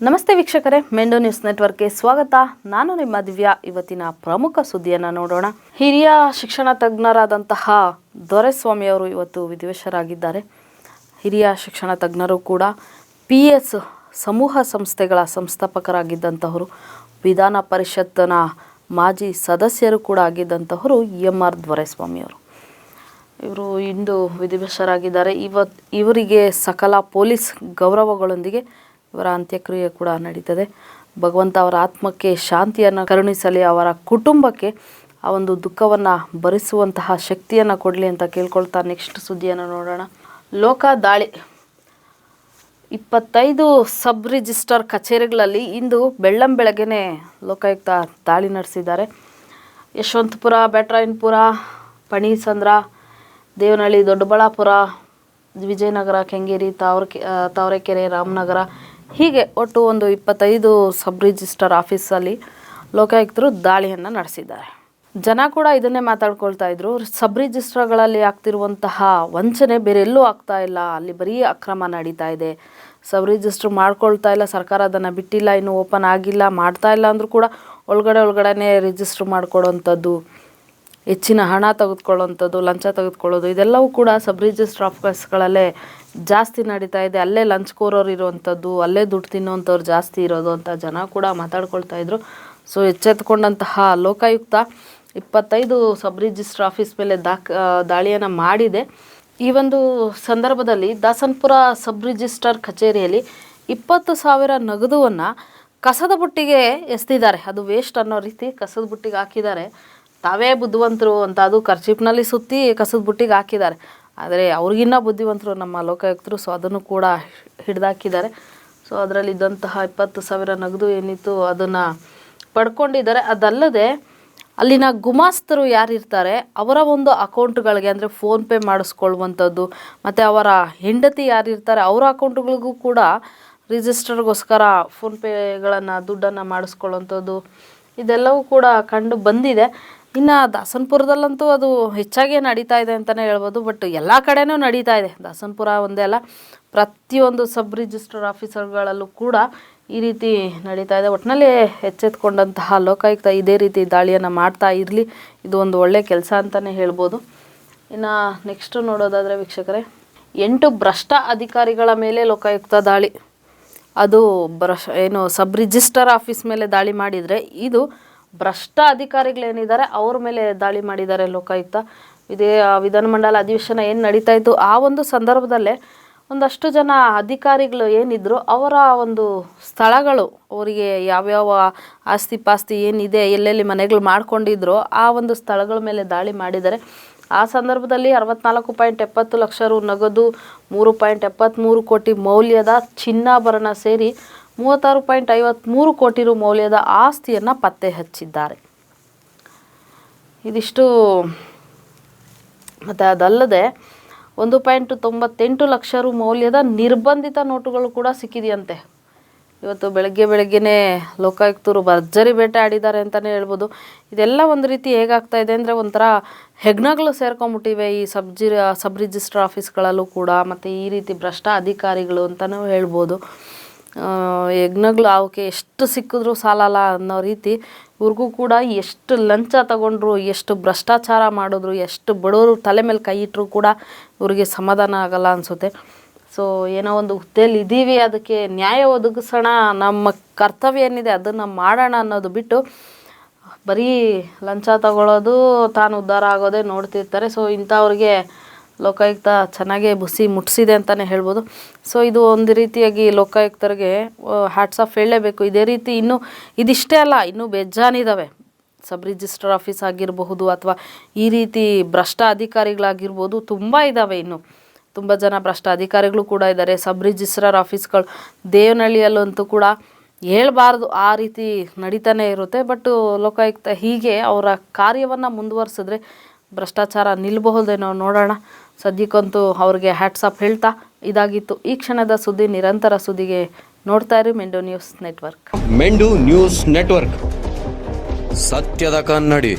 ನಮಸ್ತೆ ವೀಕ್ಷಕರೇ, ಮೆಂಡು ನ್ಯೂಸ್ ನೆಟ್ವರ್ಕ್ಗೆ ಸ್ವಾಗತ. ನಾನು ನಿಮ್ಮ ದಿವ್ಯಾ. ಇವತ್ತಿನ ಪ್ರಮುಖ ಸುದ್ದಿಯನ್ನು ನೋಡೋಣ. ಹಿರಿಯ ಶಿಕ್ಷಣ ತಜ್ಞರಾದಂತಹ ದೊರೆಸ್ವಾಮಿ ಅವರು ಇವತ್ತು ವಿಧಿವಶರಾಗಿದ್ದಾರೆ. ಹಿರಿಯ ಶಿಕ್ಷಣ ತಜ್ಞರು ಕೂಡ PS ಸಮೂಹ ಸಂಸ್ಥೆಗಳ ಸಂಸ್ಥಾಪಕರಾಗಿದ್ದಂತಹವರು, ವಿಧಾನ ಪರಿಷತ್ನ ಮಾಜಿ ಸದಸ್ಯರು ಕೂಡ ಆಗಿದ್ದಂತಹವರು MR ದೊರೆಸ್ವಾಮಿ ಅವರು. ಇವರು ಇಂದು ವಿಧಿವಶರಾಗಿದ್ದಾರೆ. ಇವರಿಗೆ ಸಕಲ ಪೊಲೀಸ್ ಗೌರವಗಳೊಂದಿಗೆ ಇವರ ಅಂತ್ಯಕ್ರಿಯೆ ಕೂಡ ನಡೀತದೆ. ಭಗವಂತ ಅವರ ಆತ್ಮಕ್ಕೆ ಶಾಂತಿಯನ್ನು ಕರುಣಿಸಲಿ, ಅವರ ಕುಟುಂಬಕ್ಕೆ ಆ ಒಂದು ದುಃಖವನ್ನು ಭರಿಸುವಂತಹ ಶಕ್ತಿಯನ್ನು ಕೊಡಲಿ ಅಂತ ಕೇಳ್ಕೊಳ್ತಾ ನೆಕ್ಸ್ಟ್ ಸುದ್ದಿಯನ್ನು ನೋಡೋಣ. ಲೋಕ ದಾಳಿ 25 ಸಬ್ ರಿಜಿಸ್ಟರ್ ಕಚೇರಿಗಳಲ್ಲಿ ಇಂದು ಬೆಳ್ಳಂಬೆಳಗ್ಗೆನೆ ಲೋಕಾಯುಕ್ತ ದಾಳಿ ನಡೆಸಿದ್ದಾರೆ. ಯಶವಂತಪುರ, ಬ್ಯಾಟರಾಯನಪುರ, ಪಣೀಸಂದ್ರ, ದೇವನಹಳ್ಳಿ, ದೊಡ್ಡಬಳ್ಳಾಪುರ, ವಿಜಯನಗರ, ಕೆಂಗೇರಿ, ತಾವರೆಕೆರೆ, ರಾಮನಗರ ಹೀಗೆ ಒಟ್ಟು ಒಂದು 25 ಸಬ್ ರಿಜಿಸ್ಟರ್ ಆಫೀಸಲ್ಲಿ ಲೋಕಾಯುಕ್ತರು ದಾಳಿಯನ್ನು ನಡೆಸಿದ್ದಾರೆ. ಜನ ಕೂಡ ಇದನ್ನೇ ಮಾತಾಡ್ಕೊಳ್ತಾ ಇದ್ರು. ಸಬ್ ರಿಜಿಸ್ಟರ್ಗಳಲ್ಲಿ ಆಗ್ತಿರುವಂತಹ ವಂಚನೆ ಬೇರೆ ಎಲ್ಲೂ ಆಗ್ತಾ ಇಲ್ಲ, ಅಲ್ಲಿ ಬರೀ ಅಕ್ರಮ ನಡೀತಾ ಇದೆ. ಸಬ್ ರಿಜಿಸ್ಟರ್ ಮಾಡ್ಕೊಳ್ತಾ ಇಲ್ಲ, ಸರ್ಕಾರ ಅದನ್ನು ಬಿಟ್ಟಿಲ್ಲ, ಇನ್ನೂ ಓಪನ್ ಆಗಿಲ್ಲ, ಮಾಡ್ತಾ ಇಲ್ಲ ಅಂದರೂ ಕೂಡ ಒಳಗಡೆನೇ ರಿಜಿಸ್ಟರ್ ಮಾಡ್ಕೊಡೋವಂಥದ್ದು, ಹೆಚ್ಚಿನ ಹಣ ತೆಗೆದುಕೊಳ್ಳೋವಂಥದ್ದು, ಲಂಚ ತೆಗೆದುಕೊಳ್ಳೋದು, ಇದೆಲ್ಲವೂ ಕೂಡ ಸಬ್ ರಿಜಿಸ್ಟರ್ ಆಫೀಸ್ಗಳಲ್ಲೇ ಜಾಸ್ತಿ ನಡೀತಾ ಇದೆ. ಅಲ್ಲೇ ಲಂಚ್ಕೋರೋರು ಇರುವಂಥದ್ದು, ಅಲ್ಲೇ ದುಡ್ಡು ತಿನ್ನೋವಂಥವ್ರು ಜಾಸ್ತಿ ಇರೋದು ಅಂತ ಜನ ಕೂಡ ಮಾತಾಡ್ಕೊಳ್ತಾ ಇದ್ರು. ಸೊ ಎಚ್ಚೆತ್ತುಕೊಂಡಂತಹ ಲೋಕಾಯುಕ್ತ 25 ಸಬ್ ರಿಜಿಸ್ಟರ್ ಆಫೀಸ್ ಮೇಲೆ ದಾಳಿಯನ್ನು ಮಾಡಿದೆ. ಈ ಒಂದು ಸಂದರ್ಭದಲ್ಲಿ ದಾಸನಪುರ ಸಬ್ ರಿಜಿಸ್ಟರ್ ಕಚೇರಿಯಲ್ಲಿ 20,000 ನಗದುವನ್ನು ಕಸದ ಬುಟ್ಟಿಗೆ ಎಸೆದಿದ್ದಾರೆ. ಅದು ವೇಸ್ಟ್ ಅನ್ನೋ ರೀತಿ ಕಸದ ಬುಟ್ಟಿಗೆ ಹಾಕಿದ್ದಾರೆ. ತಾವೇ ಬುದ್ಧಿವಂತರು ಅಂತ ಅದು ಕರ್ಚಿಪ್ನಲ್ಲಿ ಸುತ್ತಿ ಕಸದ ಬುಟ್ಟಿಗೆ ಹಾಕಿದ್ದಾರೆ. ಆದರೆ ಅವ್ರಿಗಿನ್ನ ಬುದ್ಧಿವಂತರು ನಮ್ಮ ಲೋಕಾಯುಕ್ತರು. ಸೊ ಅದನ್ನು ಕೂಡ ಹಿಡಿದಾಕಿದ್ದಾರೆ. ಸೊ ಅದರಲ್ಲಿದ್ದಂತಹ 20,000 ನಗದು ಏನಿತ್ತು ಅದನ್ನು ಪಡ್ಕೊಂಡಿದ್ದಾರೆ. ಅದಲ್ಲದೆ ಅಲ್ಲಿನ ಗುಮಾಸ್ತರು ಯಾರಿರ್ತಾರೆ ಅವರ ಒಂದು ಅಕೌಂಟ್ಗಳಿಗೆ, ಅಂದರೆ ಫೋನ್ಪೇ ಮಾಡಿಸ್ಕೊಳ್ಳುವಂಥದ್ದು, ಮತ್ತು ಅವರ ಹೆಂಡತಿ ಯಾರಿರ್ತಾರೆ ಅವರ ಅಕೌಂಟ್ಗಳಿಗೂ ಕೂಡ ರಿಜಿಸ್ಟರ್ಗೋಸ್ಕರ ಫೋನ್ಪೇಗಳನ್ನು ದುಡ್ಡನ್ನು ಮಾಡಿಸ್ಕೊಳ್ಳುವಂಥದ್ದು ಇದೆಲ್ಲವೂ ಕೂಡ ಕಂಡು ಬಂದಿದೆ. ಇನ್ನು ದಾಸನಪುರದಲ್ಲಂತೂ ಅದು ಹೆಚ್ಚಾಗಿ ನಡೀತಾ ಇದೆ ಅಂತಲೇ ಹೇಳ್ಬೋದು. ಬಟ್ ಎಲ್ಲ ಕಡೆನೂ ನಡೀತಾ ಇದೆ, ದಾಸನಪುರ ಒಂದೇ ಅಲ್ಲ, ಪ್ರತಿಯೊಂದು ಸಬ್ ರಿಜಿಸ್ಟರ್ ಆಫೀಸರ್ಗಳಲ್ಲೂ ಕೂಡ ಈ ರೀತಿ ನಡೀತಾ ಇದೆ. ಒಟ್ಟಿನಲ್ಲಿ ಎಚ್ಚೆತ್ಕೊಂಡಂತಹ ಲೋಕಾಯುಕ್ತ ಇದೇ ರೀತಿ ದಾಳಿಯನ್ನು ಮಾಡ್ತಾ ಇರಲಿ, ಇದು ಒಂದು ಒಳ್ಳೆಯ ಕೆಲಸ ಅಂತಲೇ ಹೇಳ್ಬೋದು. ಇನ್ನು ನೆಕ್ಸ್ಟ್ ನೋಡೋದಾದರೆ ವೀಕ್ಷಕರೇ, 8 ಭ್ರಷ್ಟ ಅಧಿಕಾರಿಗಳ ಮೇಲೆ ಲೋಕಾಯುಕ್ತ ದಾಳಿ. ಅದು ಸಬ್ ರಿಜಿಸ್ಟರ್ ಆಫೀಸ್ ಮೇಲೆ ದಾಳಿ ಮಾಡಿದರೆ, ಇದು ಭ್ರಷ್ಟ ಅಧಿಕಾರಿಗಳೇನಿದ್ದಾರೆ ಅವ್ರ ಮೇಲೆ ದಾಳಿ ಮಾಡಿದ್ದಾರೆ ಲೋಕಾಯುಕ್ತ. ಇದೇ ವಿಧಾನಮಂಡಲ ಅಧಿವೇಶನ ಏನು ನಡೀತಾ ಇತ್ತು ಆ ಒಂದು ಸಂದರ್ಭದಲ್ಲೇ ಒಂದಷ್ಟು ಜನ ಅಧಿಕಾರಿಗಳು ಏನಿದ್ರು ಅವರ ಒಂದು ಸ್ಥಳಗಳು, ಅವರಿಗೆ ಯಾವ್ಯಾವ ಆಸ್ತಿ ಪಾಸ್ತಿ ಏನಿದೆ, ಎಲ್ಲೆಲ್ಲಿ ಮನೆಗಳು ಮಾಡ್ಕೊಂಡಿದ್ರು ಆ ಒಂದು ಸ್ಥಳಗಳ ಮೇಲೆ ದಾಳಿ ಮಾಡಿದ್ದಾರೆ. ಆ ಸಂದರ್ಭದಲ್ಲಿ 64.70 ಲಕ್ಷ ರು ನಗದು, 3.73 ಕೋಟಿ ಮೌಲ್ಯದ ಚಿನ್ನಾಭರಣ ಸೇರಿ 36.53 ಕೋಟಿ ರು ಮೌಲ್ಯದ ಆಸ್ತಿಯನ್ನು ಪತ್ತೆ ಹಚ್ಚಿದ್ದಾರೆ. ಇದಿಷ್ಟು. ಮತ್ತು ಅದಲ್ಲದೆ 1.98 ಲಕ್ಷ ರು ಮೌಲ್ಯದ ನಿರ್ಬಂಧಿತ ನೋಟುಗಳು ಕೂಡ ಸಿಕ್ಕಿದೆಯಂತೆ. ಇವತ್ತು ಬೆಳಗ್ಗೆನೇ ಲೋಕಾಯುಕ್ತರು ಭರ್ಜರಿ ಬೇಟೆ ಆಡಿದ್ದಾರೆ ಅಂತಲೇ ಹೇಳ್ಬೋದು. ಇದೆಲ್ಲ ಒಂದು ರೀತಿ ಹೇಗಾಗ್ತಾ ಇದೆ ಅಂದರೆ, ಒಂಥರ ಹೆಗ್ಣಗಳು ಸೇರ್ಕೊಂಡ್ಬಿಟ್ಟಿವೆ ಈ ಸಬ್ ರಿಜಿಸ್ಟರ್ ಆಫೀಸ್ಗಳಲ್ಲೂ ಕೂಡ, ಮತ್ತು ಈ ರೀತಿ ಭ್ರಷ್ಟ ಅಧಿಕಾರಿಗಳು ಅಂತಲೂ ಹೇಳ್ಬೋದು. ಯಜ್ಞಗಳು ಅವಕ್ಕೆ ಎಷ್ಟು ಸಿಕ್ಕಿದ್ರೂ ಸಾಲಲ್ಲ ಅನ್ನೋ ರೀತಿ ಇವ್ರಿಗೂ ಕೂಡ ಎಷ್ಟು ಲಂಚ ತಗೊಂಡ್ರು, ಎಷ್ಟು ಭ್ರಷ್ಟಾಚಾರ ಮಾಡಿದ್ರು, ಎಷ್ಟು ಬಡವರು ತಲೆ ಮೇಲೆ ಕೈ ಇಟ್ಟರು ಕೂಡ ಇವ್ರಿಗೆ ಸಮಾಧಾನ ಆಗಲ್ಲ ಅನಿಸುತ್ತೆ. ಸೊ ಏನೋ ಒಂದು ಹುದ್ದೆಯಲ್ಲಿ ಇದ್ದೀವಿ, ಅದಕ್ಕೆ ನ್ಯಾಯ ಒದಗಿಸೋಣ, ನಮ್ಮ ಕರ್ತವ್ಯ ಏನಿದೆ ಅದನ್ನು ಮಾಡೋಣ ಅನ್ನೋದು ಬಿಟ್ಟು ಬರೀ ಲಂಚ ತಗೊಳ್ಳೋದು, ತಾನು ಉದ್ಧಾರ ಆಗೋದೇ ನೋಡ್ತಿರ್ತಾರೆ. ಸೊ ಇಂಥವ್ರಿಗೆ ಲೋಕಾಯುಕ್ತ ಚೆನ್ನಾಗೇ ಬುಸಿ ಮುಟ್ಟಿಸಿದೆ ಅಂತಲೇ ಹೇಳ್ಬೋದು. ಸೊ ಇದು ಒಂದು ರೀತಿಯಾಗಿ ಲೋಕಾಯುಕ್ತರಿಗೆ ಹ್ಯಾಟ್ಸ್ ಆಫ್ ಹೇಳಲೇಬೇಕು. ಇದೇ ರೀತಿ ಇದಿಷ್ಟೇ ಅಲ್ಲ, ಇನ್ನೂ ಬೇಜಾನಿದ್ದಾವೆ. ಸಬ್ ರಿಜಿಸ್ಟರ್ ಆಫೀಸ್ ಆಗಿರಬಹುದು ಅಥವಾ ಈ ರೀತಿ ಭ್ರಷ್ಟ ಅಧಿಕಾರಿಗಳಾಗಿರ್ಬೋದು, ತುಂಬ ಇದ್ದಾವೆ. ಇನ್ನು ತುಂಬ ಜನ ಭ್ರಷ್ಟ ಅಧಿಕಾರಿಗಳು ಕೂಡ ಇದ್ದಾರೆ. ಸಬ್ ರಿಜಿಸ್ಟ್ರಾರ್ ಆಫೀಸ್ಗಳು ದೇವನಹಳ್ಳಿಯಲ್ಲಂತೂ ಕೂಡ ಹೇಳ್ಬಾರ್ದು, ಆ ರೀತಿ ನಡೀತಾನೆ ಇರುತ್ತೆ. ಬಟ್ ಲೋಕಾಯುಕ್ತ ಹೀಗೆ ಅವರ ಕಾರ್ಯವನ್ನು ಮುಂದುವರಿಸಿದ್ರೆ ಭ್ರಷ್ಟಾಚಾರ ನಿಲ್ಲಬಹುದೇನೋ, ನೋಡೋಣ. ಸದ್ಯಕ್ಕಂತೂ ಅವ್ರಿಗೆ ಹ್ಯಾಟ್ಸ್ ಆಫ್ ಹೇಳ್ತಾ ಇದಾಗಿತ್ತು ಈ ಕ್ಷಣದ ಸುದ್ದಿ. ನಿರಂತರ ಸುದ್ದಿಗೆ ನೋಡ್ತಾ ಇರಿ ಮೆಂಡು ನ್ಯೂಸ್ ನೆಟ್ವರ್ಕ್. ಮೆಂಡು ನ್ಯೂಸ್ ನೆಟ್ವರ್ಕ್, ಸತ್ಯದ ಕನ್ನಡಿ.